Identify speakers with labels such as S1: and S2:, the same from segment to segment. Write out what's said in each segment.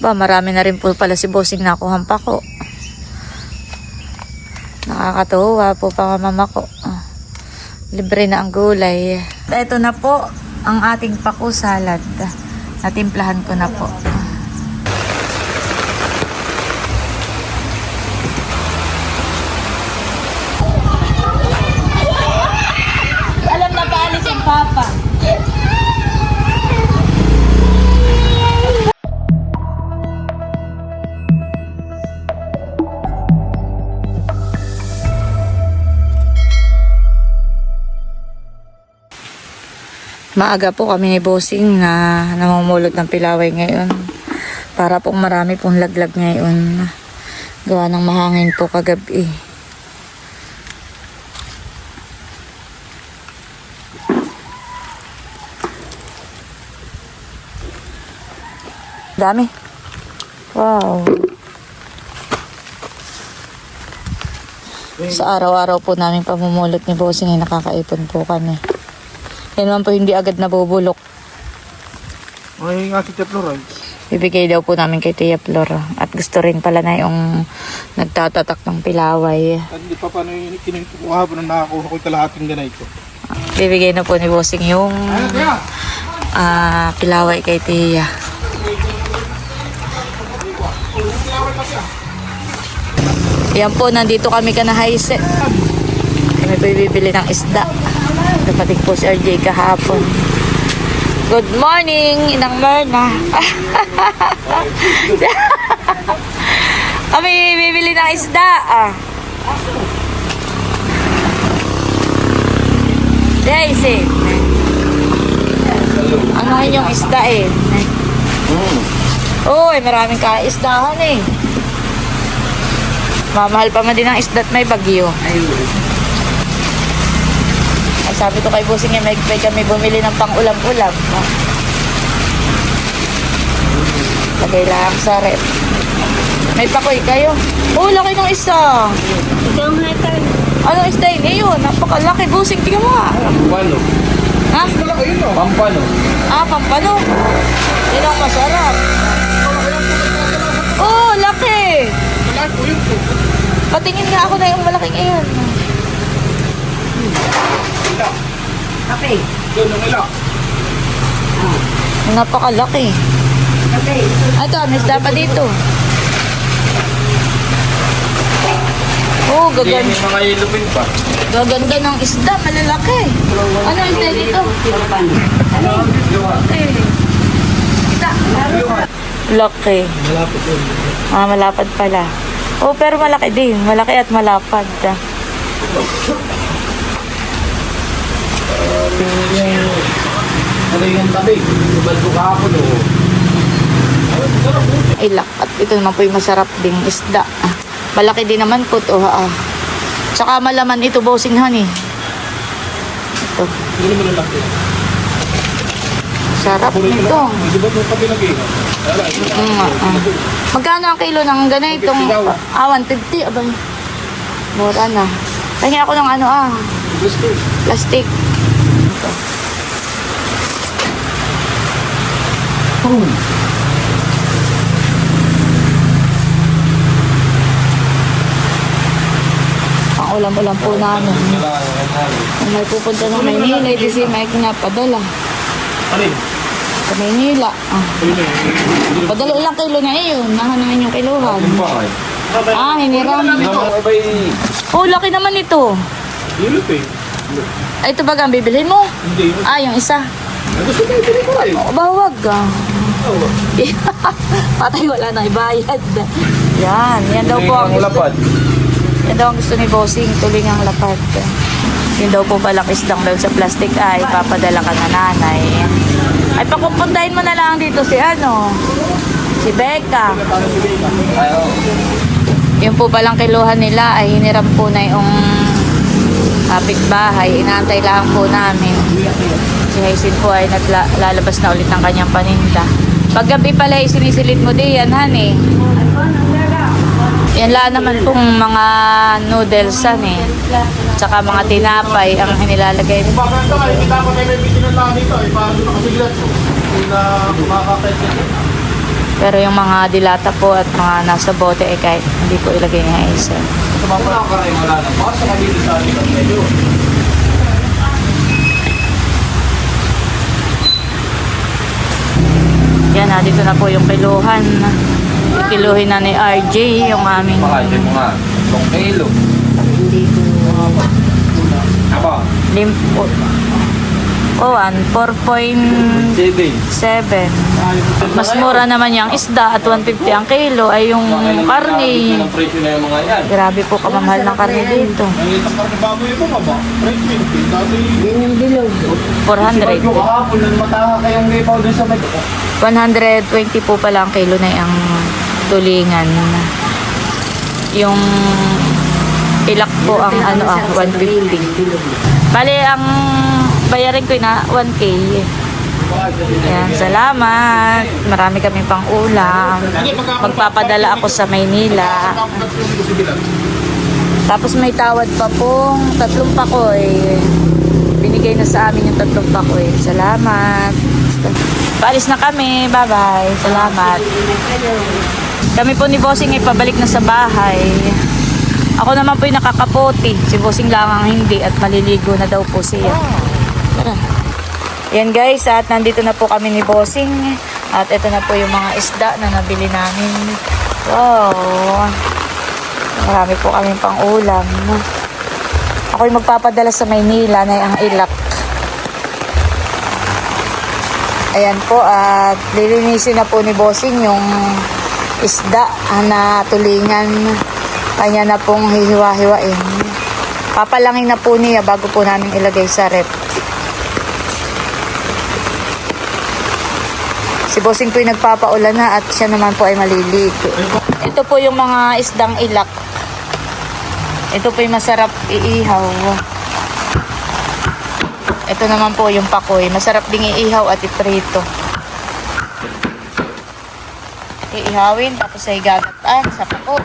S1: Ba, marami na rin po pala si bossing nakuhang pa ko. Nakakatuwa po pa mama ko. Libre na ang gulay. Ito na po ang ating pako salad. Natimplahan ko na po. Alam na paalis ang papa. Maaga po kami ni bossing na namumulot ng pilaway ngayon. Para pong marami pong laglag ngayon. Gawa ng mahangin po kagabi. Dami. Wow. Sa araw-araw po namin pamumulot ni bossing ay nakakaipon po kami. Yan naman po hindi agad nabubulok.
S2: Ay nga si Tia Flora.
S1: Bibigay daw po namin kay Tia Flora. At gusto rin pala na yung nagtatatak ng pilaway.
S2: At hindi pa paano yung kinukuha po na nakakuha ko kalahating ganay ko.
S1: Bibigay na po ni bossing yung pilaway kay Tia. Yan po, nandito kami kanahaise. Kami po bibili ng isda. Dapating po si RJ kahapon. Good morning, Inang Merna. Kami bibili ng isda. Daisy. Ano yung isda eh? Uy, maraming kaisdahan eh. Mamahal pa man din ang isda at may bagyo. Ay, sabi ko kay bossing may kami bumili ng pang-ulam-ulam. Lagay lang sa rep. May pakoy kayo. Oh, laki ng isa.
S3: Itong hatal.
S1: Ano isda yun? Yun, napakalaki bossing. Tingnan mo nga.
S2: Pampano.
S1: Ha?
S2: Pampano.
S1: Pampano. Yun ang masarap. Oh, laki.
S2: Malaki po yun po.
S1: Patingin nga ako na yung malaking iyon.
S2: Ila.
S3: Kape.
S2: Yun ang ila.
S1: Napakalaki.
S3: Kape.
S1: Ito, may isda pa dito. Oh,
S2: Hindi,
S1: gaganda.
S2: may mga ilupin pa.
S1: Gaganda ng isda, malalaki. Ano isda dito?
S3: Ano?
S1: Laki.
S2: Malapit yun.
S1: Malapad pala. Oh, pero malaki din. Malaki at malapad.
S2: Ano yung tabi? Ibad ko kahapon o.
S1: Ilak. At ito naman po yung masarap ding isda. Malaki din naman po ito. Tsaka malaman ito, bossing honey. Ito.
S2: Hindi naman ang laki.
S1: Sarap nito.
S2: Di ba yung tabi lagi?
S1: Magkano ang kilo ng ganitong 150? Abay. Mura na. Tingin ako ng ano
S2: Gusto.
S1: plastic. Ito. Ang ulam-ulam po namin. Kung may pupunta ng Maynila, di si Mike na padala.
S2: Alin?
S1: Sa Maynila.
S2: Ayun eh.
S1: Padala ilang kilo na iyon. Nahanangin yung kiluhan.
S2: Bakit?
S1: Hiniram.
S2: Abay.
S1: Oh, laki naman ito.
S2: Ilup eh.
S1: Ay, ito ba ang bibilhin mo?
S2: Hindi.
S1: Yung isa.
S2: Gusto mo ibili ko rin.
S1: Bawag Patay, wala na ibayad. Yan daw po ang
S2: lapad.
S1: yan daw ang gusto ni bossing, tuling ang lapad. Yun daw po palang isdang daw sa plastic ay papadala ka na nanay. Ay, pakupuntahin mo na lang dito si si Becca. Yung po palang kiluhan nila ay hiniram po na yung kapitbahay. Inaantay lang po namin. Si Hazel po ay naglalabas na ulit ng kanyang paninda. Paggabi pala ay sinisilit mo di yan, honey. Yan lang naman pong mga noodles, tsaka mga tinapay ang inilalagay.
S2: Kung baka ito ay dapat ay may bitin na lang dito. Paano na kasiglat mo? Kung na kumakakait ka.
S1: Pero yung mga dilata po at mga nasa bote eh kahit hindi po ilagay ng isa.
S2: Sa mga panakaray, wala na. Baka sa dito sa ating at medyo.
S1: Yan na, dito na po yung kiluhan. Kiluhin na ni RJ yung aming
S2: Pakay mo nga. 2 kilo. Aba,
S1: limpo. Oh, 4.7.
S2: 7.
S1: Mas mura naman yung isda at 150 ang kilo ay yung karne.
S2: Ang presyo na yung mga yan.
S1: Grabe po kamamahal ng karne dito.
S2: Nangita ka ng baboy ito ba ba? Fresh milk. Dati,
S3: Yan yung bilog.
S1: 400.
S2: yung kahapon, nang mataha kayong may powder sa may
S1: 120 po pala ang kilo na yung tulingan. Yung ilak po ang 150. Bale, ang bayarin ko na 1K. Ayan, salamat. Marami kami pang ulam. Magpapadala ako sa Maynila. Tapos may tawad pa pong 3 pakoy. Binigay na sa amin yung 3 pakoy. Salamat. Paalis na kami. Bye-bye. Salamat. Kami po ni Bossing ay pabalik na sa bahay. Ako naman po yung nakakaputi. Si Bossing lang ang hindi at maliligo na daw po siya. Tara. Yan guys, at nandito na po kami ni Bossing. At ito na po yung mga isda na nabili namin. Wow. Marami po kami pang ulam. Ako'y magpapadala sa Maynila na ang ilak. Ayan po, at lilinisin na po ni Bossing yung isda na tulingan. Kanya na pong hihiwa-hiwain. Papalangin na po niya bago po namin ilagay sa rep. Si Bossing po yung nagpapaulan na at siya naman po ay maliligo. Ito po yung mga isdang ilak. Ito po yung masarap iihaw. Ito naman po yung pakoy. Masarap ding iihaw at iprito. Iihawin tapos ay gagataan sa pako.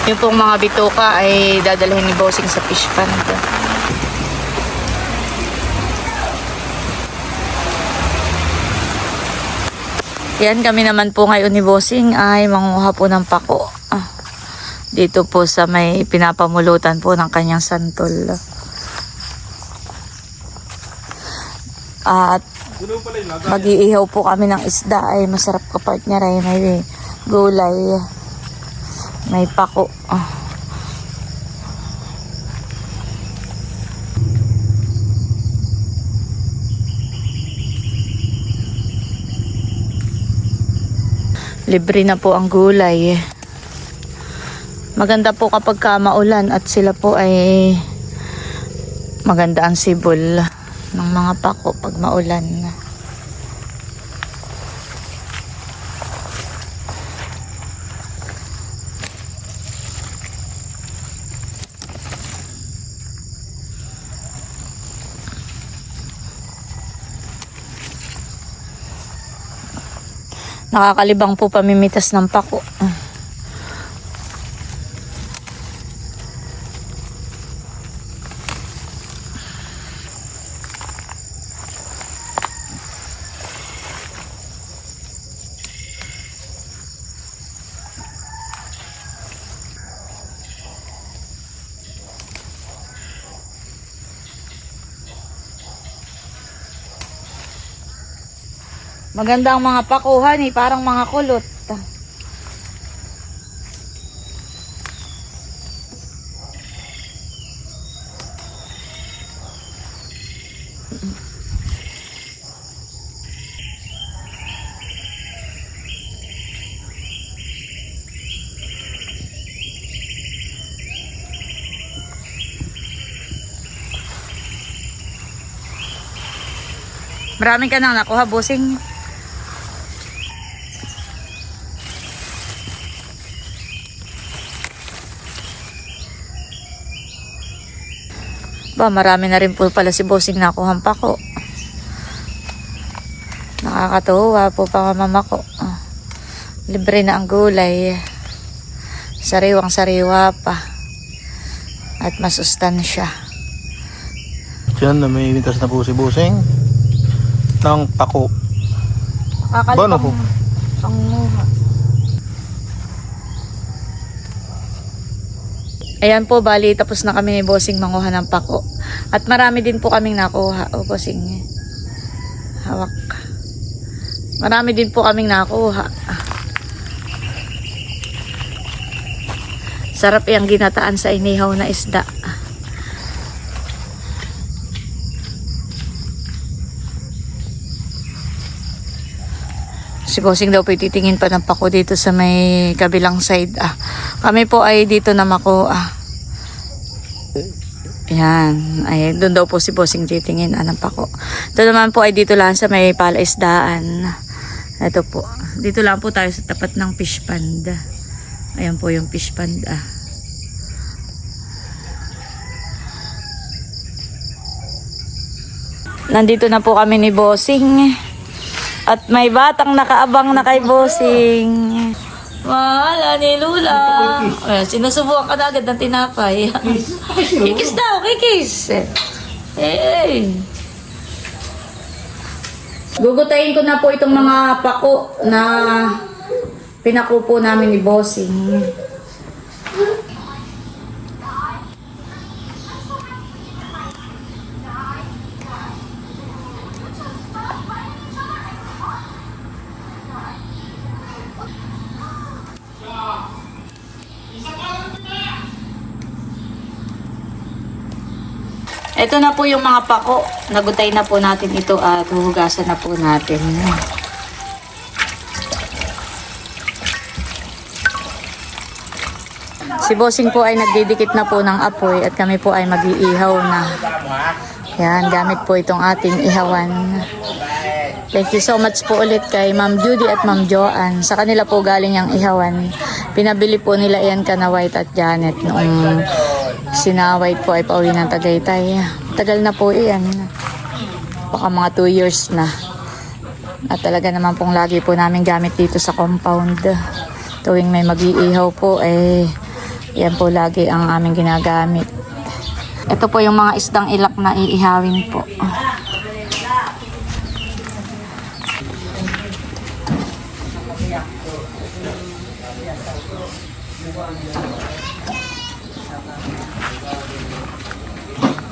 S1: Yung pong mga bituka ay dadalhin ni Bossing sa fish pond. Yan, kami naman po ngayon ni Bossing ay manguha po ng pako. Dito po sa may pinapamulutan po ng kanyang santol. At mag-iihaw po kami ng isda ay masarap ka partner ay may gulay. May pako. Libre na po ang gulay. Maganda po kapag maulan at sila po ay maganda ang sibol ng mga pako pag maulan. Nakakalibang po pamimitas ng pako. Maganda ang mga pakuhan eh, parang mga kulot. Marami ka nang nakuha, Bossing. Ba, marami na rin po pala si Bossing nakuha pa ko. Nakakatuwa po pa mama ko. Libre na ang gulay. Sariwang sariwa pa. At masustansya.
S2: Yan, namimitas na po si Busing ng pako. Bano po?
S1: Ayan po, bali tapos na kami ni Bossing manguha ng pako. At marami din po kaming nakuha. O, Bossing. Hawak. Marami din po kaming nakuha. Sarap yung ginataan sa inihaw na isda. Si Bossing daw po titingin pa ng pako dito sa may kabilang side. Kami po ay dito na makuha. Yan. Ay, doon daw po si Bossing titingin ng pako. Ito naman po ay dito lang sa may palaisdaan. Ito po. Dito lang po tayo sa tapat ng fish pond. Ayan po yung fish pond. Nandito na po kami ni Bossing. At may batang nakaabang na kay Bossing. Wala ni Lula. Ayan, sinusubukan ka na agad ng tinapay. Kikis daw, kikis. Hey. Gugutayin ko na po itong mga pako na pinakupo namin ni Bossing. Ito na po yung mga pako. Nagutay na po natin ito at huhugasan na po natin. Si Bossing po ay nagdidikit na po ng apoy at kami po ay mag-iihaw na. Yan, gamit po itong ating ihawan. Thank you so much po ulit kay Ma'am Judy at Ma'am Joanne. Sa kanila po galing yung ihawan. Pinabili po nila yan kana White at Janet noong sina White po ay pauwi ng Tagaytay. Tagal na po iyan. Baka mga 2 years na. At talaga naman pong lagi po namin gamit dito sa compound. Tuwing may mag-iihaw po eh yan po lagi ang aming ginagamit. Ito po yung mga isdang ilak na iihawin po.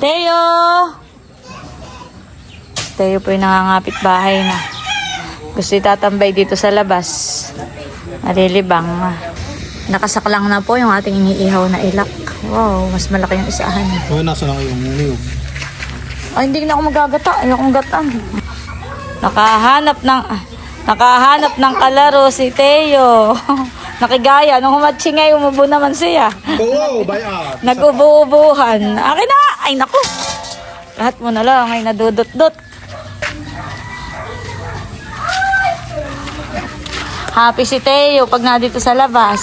S1: Teo! Teo po yung nangangapit bahay na. Gusto itatambay dito sa labas. Malilibang. Nakasaklang na po yung ating iniihaw na ilak. Wow, mas malaki yung isahan.
S2: So, nasa lang yung niyog.
S1: Ay, hindi na ako magagata. Ayokong gatan. Nakahanap ng kalaro si Teo. Nakigaya. Nung humatsingay, umubo naman siya.
S2: Oo, bayan.
S1: Nag-ubo-ubuhan. Akin na! Ay, naku! Lahat mo na lang ay nadudot-dot. Happy si Teo pag nandito sa labas.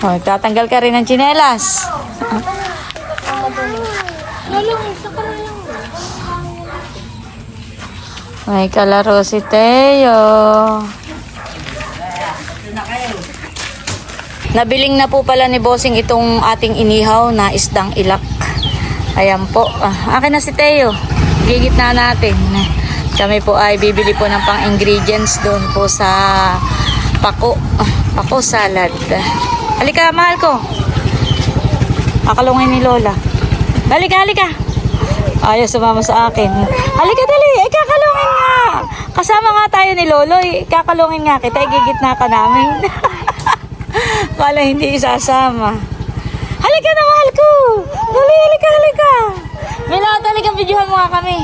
S1: Oh, tatanggal ka rin ng tsinelas. May kalaro si Teo. Nabiling na po pala ni Bossing itong ating inihaw na isdang ilak. Ayan po. Akin na si Teo. Gigit na natin. Kami po ay bibili po ng pang-ingredients doon po sa pako. Pako salad. Halika, mahal ko. Akalungin ni Lola. Halika, halika. Ayaw sumama sa akin. Halika, dali. Ay, kakalungin nga. Kasama nga tayo ni Loloy. Kakalungin nga kita. Gigit na ka namin. Wala hindi isasama. Halika na, mahal ko. Dali, halika, halika. Mila, talaga videohan mo nga kami.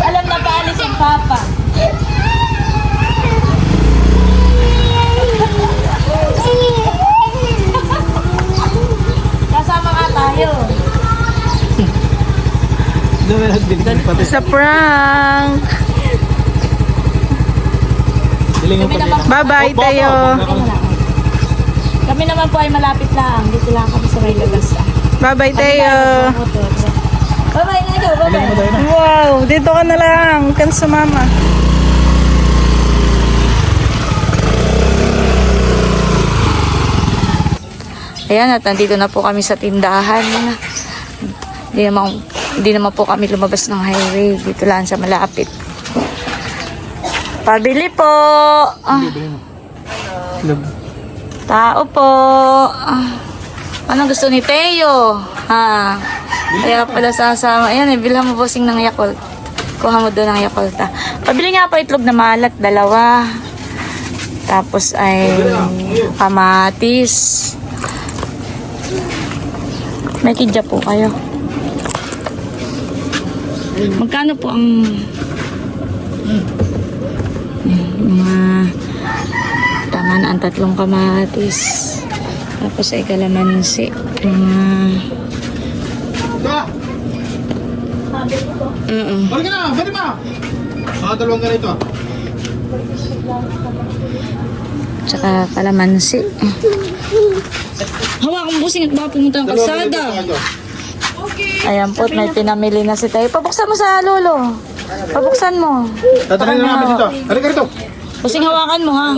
S1: Alam na paalis ang papa. Kasama nga tayo.
S2: Sa
S4: Prank! Bye-bye, Tayo.
S1: Kami naman po ay malapit lang. Dito lang kami sa may labas.
S4: Bye-bye, Tayo.
S1: Bye-bye na ikaw. Bye-bye.
S4: Wow, dito ka na lang. Huwag ka na sumama.
S1: Ayan, at nandito na po kami sa tindahan. Hindi naman po kami lumabas ng highway. Dito lang sa malapit. Pabili po. Tao po. Anong gusto ni Teo? Ha? Kaya pala sasama. Ayan, bilhan mo bossing ng Yakult. Kuha mo doon ng Yakult. Pabili nga po itlog na malat, 2. Tapos ay kamatis. May kidya po kayo. Magkano po ang mga tama na ang 3 kamatis. Tapos ay kalamansi.
S2: Balik ka na! Balik mo! Dalawang ganito.
S1: Tsaka kalamansi. Hawakan busing at baka pumunta ng kalsada. Ayan po, may pinamili na si Tayo. Pabuksan mo sa lolo. Pabuksan mo.
S2: Tatalin na namin dito. Balik ka rito.
S1: Busing hawakan mo ha.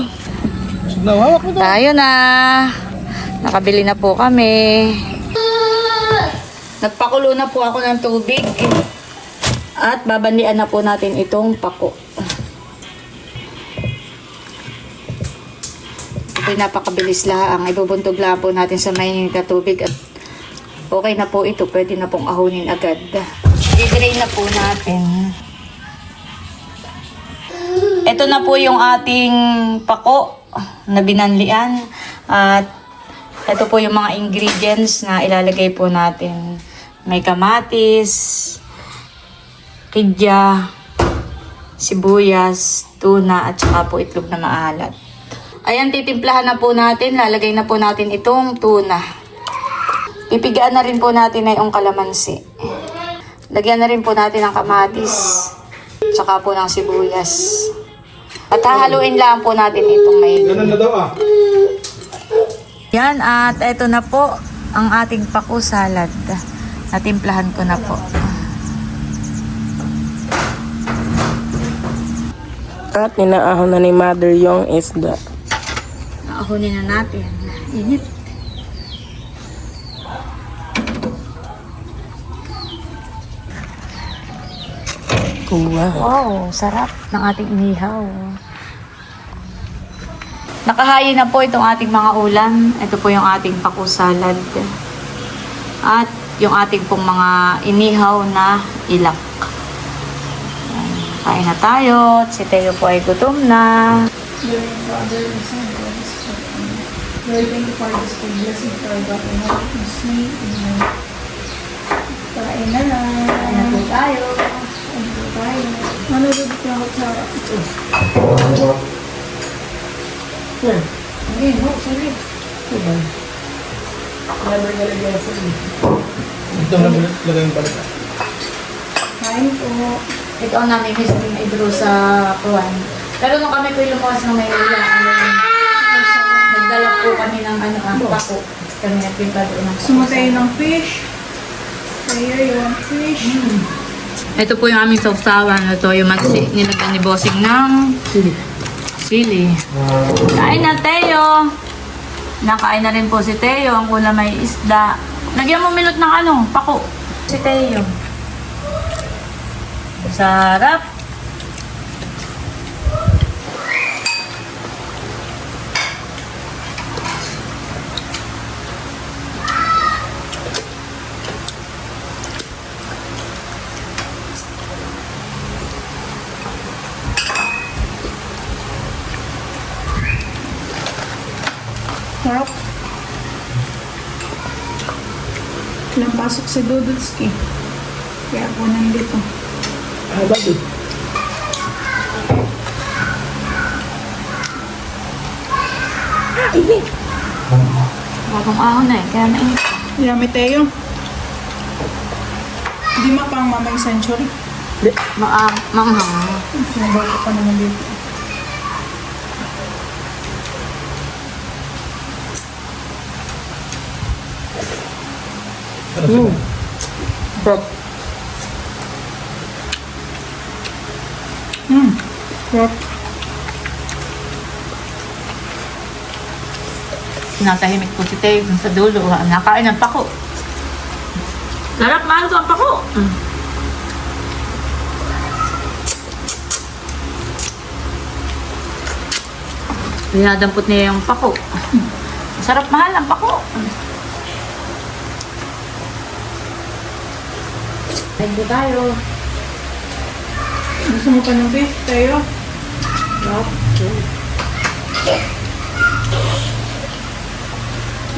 S2: Hawak mo to.
S1: Tayo na. Nakabili na po kami. Nagpakulo na po ako ng tubig. At babandian na po natin itong pako. Ito'y napakabilis lang. Ibubuntog lang po natin sa mainit na tubig. At okay na po ito. Pwede na pong ahunin agad. I-drain na po natin. Ito na po yung ating pako na binanlian. At ito po yung mga ingredients na ilalagay po natin. May kamatis, kidya, sibuyas, tuna, at saka po itlog na maalat. Ayan, titimplahan na po natin. Lalagay na po natin itong tuna. Pipigaan na rin po natin na yung kalamansi. Lagyan na rin po natin ng kamatis, saka po ng sibuyas. At hahaluin lang po natin itong may...
S2: Ganun na daw
S1: Yan, at ito na po ang ating pako salad. Natimplahan ko na po.
S4: At ninaahon na ni Mother yung isda.
S1: Naahunin na natin. Init.
S4: Wow.
S1: Wow, sarap ng ating inihaw. Nakahayin na po itong ating mga ulam. Ito po yung ating pako salad. At yung ating pong mga inihaw na ilak. Kain na tayo. Si Teo po ay gutom na. Kain na lang. Kain na po tayo.
S3: Manood ka ako sa...
S1: Ayun, no, sorry.
S3: Never nalagyan sa
S2: Ito na lagay yung balik.
S3: Kain po.
S1: Ito ang namimiss din na i-draw sa kuwan. Pero nung kami po lumawas ng Maynila, nagdala po kami ng pako. Kami nagpinta doon ng
S3: Sumatay ng fish. Kaya yung fish.
S1: Ito po yung aming sausawan. Ito yung nilagyan ni Bossing ng sili. Kain na, Teo. Nakain na rin po si Teo. Ang ulam may isda. Lagyan mo milot ng pako. Si Teo. Sarap.
S3: Sarap. Walang pasok si Dudutski. Kaya ako nandito.
S2: Bakit?
S1: Bagong ahon na kaya mainit.
S3: Yummy Teo. Hindi mapang mamay century.
S1: Manghang.
S3: Nabago pa naman dito.
S2: Prop.
S3: Sarap.
S1: Tinatahimik po si Teo dun sa dulo. Nakain ng pako. Sarap, mahal ko ang pako. Dinadampot niya yung pako. Sarap, mahal ang pako. Thank you tayo.
S3: Gusto mo pa ng fish, tayo?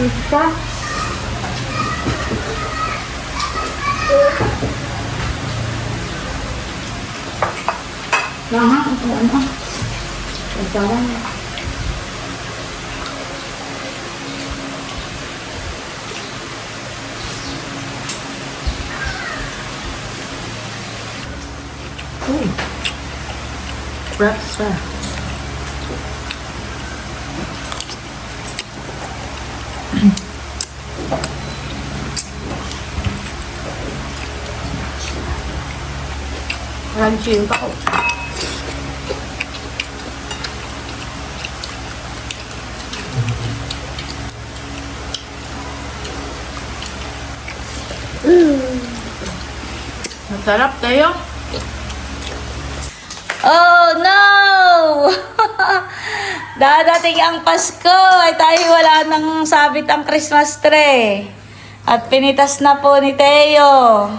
S3: Fish pa? Lama, ano? Pagsawan niya.
S1: Wraps pa. Crunchy yung pako. Masarap tayo. Oh no! Dadating ang Pasko ay tayo wala nang sabit ang Christmas tree. At pinitas na po ni Teo.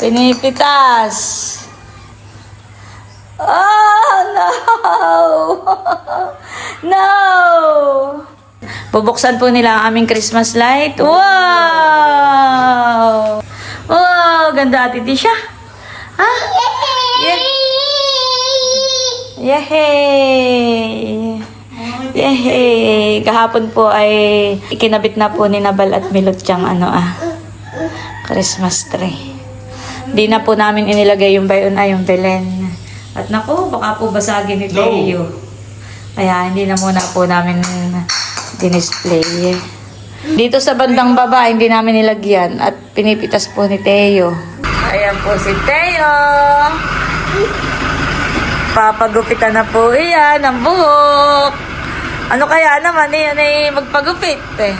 S1: Pinipitas. Oh no! No! Bubuksan po nila ang aming Christmas light. Wow! Wow! Ganda ati siya. Ha? Yehey! Yehey! Kahapon po ay ikinabit na po ni Nabal at Milot yung Christmas tree. Di na po namin inilagay yung bayon ay yung Belen. At naku, baka po basagin ni Teo. Kaya hindi na muna po namin dinisplay. Dito sa bandang baba, hindi namin nilagyan at pinipitas po ni Teo. Ayan po si Teo. Papagupitan na po iyan ang buhok. Ano kaya naman, iyan ay magpagupit eh.